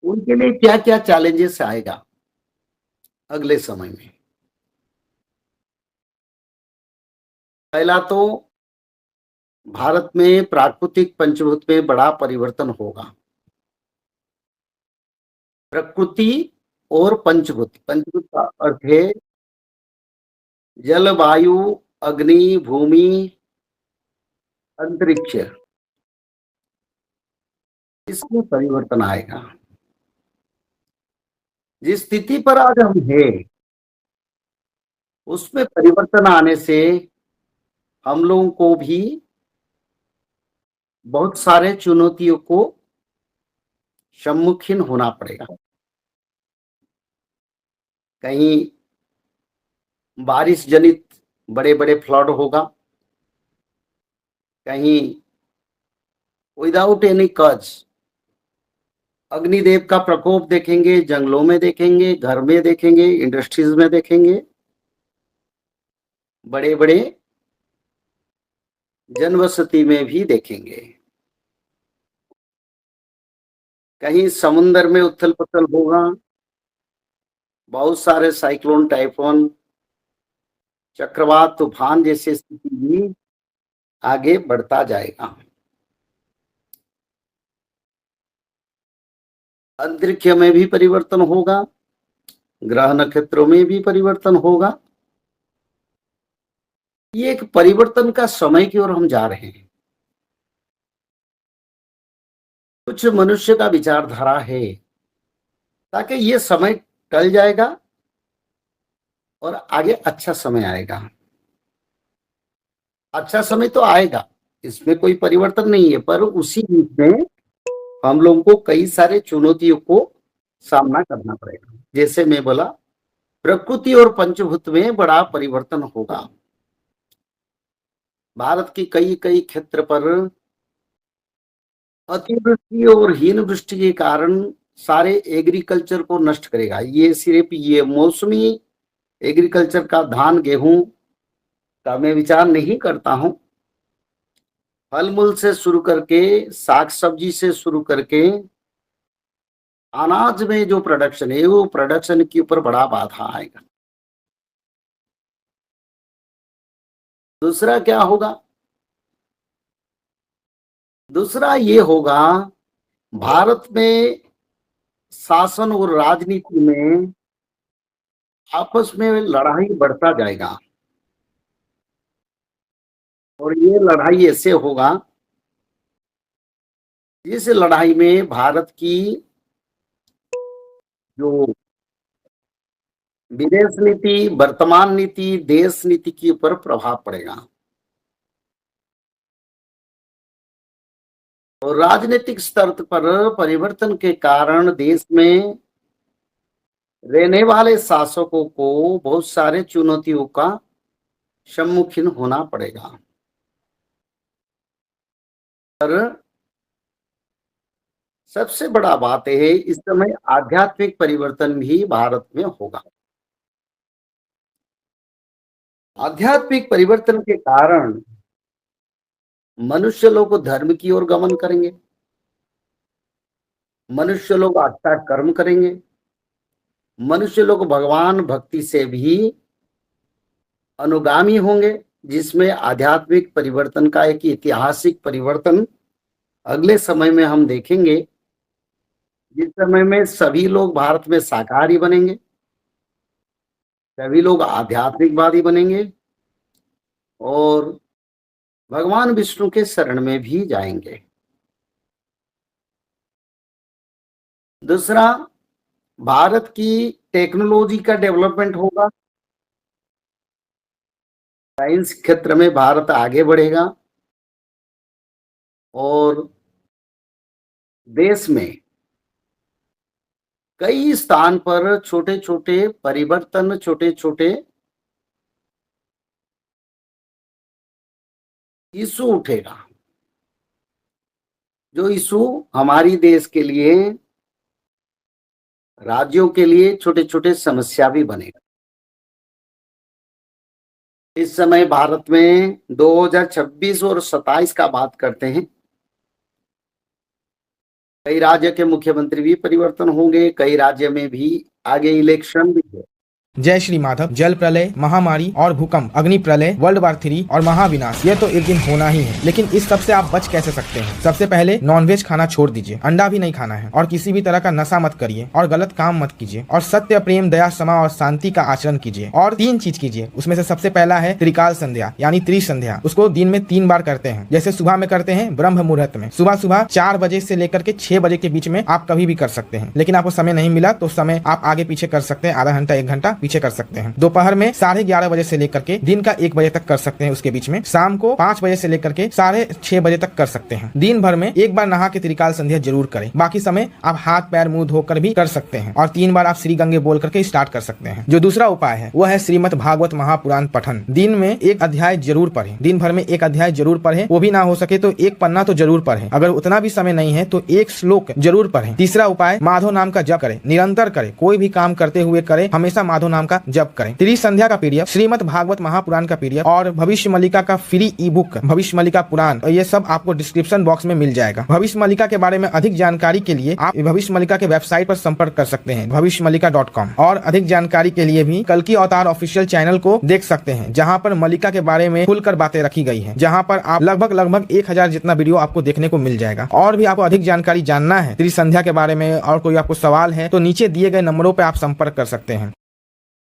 उनके लिए क्या क्या चैलेंजेस आएगा अगले समय में। पहला तो भारत में प्राकृतिक पंचभूत में बड़ा परिवर्तन होगा। प्रकृति और पंचभूत, पंचभूत का अर्थ है जल, वायु, अग्नि, भूमि, अंतरिक्ष। इसमें परिवर्तन आएगा। जिस स्थिति पर आज हम हैं उसमें परिवर्तन आने से हम लोगों को भी बहुत सारे चुनौतियों को सम्मुखीन होना पड़ेगा। कहीं बारिश जनित बड़े बड़े फ्लड होगा, कहीं विदाउट एनी कज अग्निदेव का प्रकोप देखेंगे, जंगलों में देखेंगे, घर में देखेंगे, इंडस्ट्रीज में देखेंगे, बड़े बड़े जनवसति में भी देखेंगे। कहीं समुन्द्र में उथल पुथल होगा, बहुत सारे साइक्लोन, टाइफोन, चक्रवात, तूफान जैसी स्थिति भी आगे बढ़ता जाएगा। अंतरिक्ष में भी परिवर्तन होगा, ग्रह नक्षत्रों में भी परिवर्तन होगा। ये एक परिवर्तन का समय की ओर हम जा रहे हैं। कुछ मनुष्य का विचारधारा है ताकि ये समय टल जाएगा और आगे अच्छा समय आएगा। अच्छा समय तो आएगा, इसमें कोई परिवर्तन नहीं है, पर उसी बीच में हम लोगों को कई सारे चुनौतियों को सामना करना पड़ेगा। जैसे मैं बोला, प्रकृति और पंचभूत में बड़ा परिवर्तन होगा। भारत की कई कई क्षेत्र पर अतिवृष्टि और हीन वृष्टि के कारण सारे एग्रीकल्चर को नष्ट करेगा। ये सिर्फ ये मौसमी एग्रीकल्चर का धान गेहूं का मैं विचार नहीं करता हूं। फल मूल से शुरू करके, साग सब्जी से शुरू करके, अनाज में जो प्रोडक्शन है वो प्रोडक्शन के ऊपर बड़ा बाधा आएगा। दूसरा क्या होगा? दूसरा ये होगा, भारत में शासन और राजनीति में आपस में लड़ाई बढ़ता जाएगा और ये लड़ाई ऐसे होगा जिस लड़ाई में भारत की जो विदेश नीति, वर्तमान नीति, देश नीति के ऊपर प्रभाव पड़ेगा। और राजनीतिक स्तर पर परिवर्तन के कारण देश में रहने वाले शासकों को बहुत सारे चुनौतियों का सम्मुखीन होना पड़ेगा। पर सबसे बड़ा बात है, इस समय आध्यात्मिक परिवर्तन भी भारत में होगा। आध्यात्मिक परिवर्तन के कारण मनुष्य लोग धर्म की ओर गमन करेंगे, मनुष्य लोग अच्छा कर्म करेंगे, मनुष्य लोग भगवान भक्ति से भी अनुगामी होंगे, जिसमें आध्यात्मिक परिवर्तन का एक ऐतिहासिक परिवर्तन अगले समय में हम देखेंगे। जिस समय में सभी लोग भारत में शाकाहारी बनेंगे, सभी लोग आध्यात्मिकवादी बनेंगे और भगवान विष्णु के शरण में भी जाएंगे। दूसरा, भारत की टेक्नोलॉजी का डेवलपमेंट होगा। साइंस क्षेत्र में भारत आगे बढ़ेगा और देश में कई स्थान पर छोटे छोटे परिवर्तन, छोटे छोटे इशू उठेगा, जो इशू हमारी देश के लिए, राज्यों के लिए छोटे छोटे समस्या भी बनेगा। इस समय भारत में 2026 और 27 का बात करते हैं, कई राज्य के मुख्यमंत्री भी परिवर्तन होंगे, कई राज्य में भी आगे इलेक्शन भी है। जय श्री माधव। जल प्रलय, महामारी और भूकंप, अग्नि प्रलय, वर्ल्ड वार 3 और महाविनाश, ये तो एक दिन होना ही है। लेकिन इस सब से आप बच कैसे सकते हैं? सबसे पहले नॉनवेज खाना छोड़ दीजिए, अंडा भी नहीं खाना है, और किसी भी तरह का नशा मत करिए, और गलत काम मत कीजिए, और सत्य, प्रेम, दया, क्षमा और शांति का आचरण कीजिए। और 3 चीज कीजिए, उसमें से सबसे पहला है त्रिकाल संध्या यानी त्रिसंध्या। उसको दिन में 3 बार करते हैं। जैसे सुबह में करते हैं ब्रह्म मुहूर्त में, सुबह 4 बजे से लेकर के 6 बजे के बीच में आप कभी भी कर सकते हैं। लेकिन आपको समय नहीं मिला तो समय आप आगे पीछे कर सकते हैं, आधा घंटा 1 घंटा पीछे कर सकते हैं। दोपहर में 11:30 बजे से लेकर के दिन का 1 बजे तक कर सकते हैं, उसके बीच में शाम को 5 बजे से लेकर के 6:30 बजे तक कर सकते हैं। दिन भर में 1 बार नहा के त्रिकाल संध्या जरूर करें। बाकी समय आप हाथ पैर मुंह धोकर भी कर सकते हैं, और 3 बार आप श्री गंगे बोल करके स्टार्ट कर सकते हैं। जो दूसरा उपाय है वो है श्रीमद् भागवत महापुराण पठन। दिन में 1 अध्याय जरूर पढ़ें, दिन भर में 1 अध्याय जरूर पढ़ें। वो भी ना हो सके तो 1 पन्ना तो जरूर पढ़ें। अगर उतना भी समय नहीं है तो 1 श्लोक जरूर पढ़ें। तीसरा उपाय, माधव नाम का जप करें, निरंतर करें, कोई भी काम करते हुए करें, हमेशा माधव नाम का जप करें। त्रिसंध्या का पीडीएफ, श्रीमद् भागवत महापुराण का पीडीएफ और भविष्य मल्लिका का फ्री ई बुक भविष्य मल्लिका पुराण, ये सब आपको डिस्क्रिप्शन बॉक्स में मिल जाएगा। भविष्य मल्लिका के बारे में अधिक जानकारी के लिए आप भविष्य मल्लिका के वेबसाइट पर संपर्क कर सकते हैं, भविष्यमल्लिका.com। और अधिक जानकारी के लिए भी कल्कि अवतार ऑफिशियल चैनल को देख सकते हैं, जहां पर मल्लिका के बारे में खुलकर बातें रखी गई है, जहां पर आप लगभग 1000 जितना वीडियो आपको देखने को मिल जाएगा। और भी आपको अधिक जानकारी जानना है त्रिसंध्या के बारे में और कोई आपको सवाल है तो नीचे दिए गए नंबरों पर आप संपर्क कर सकते हैं।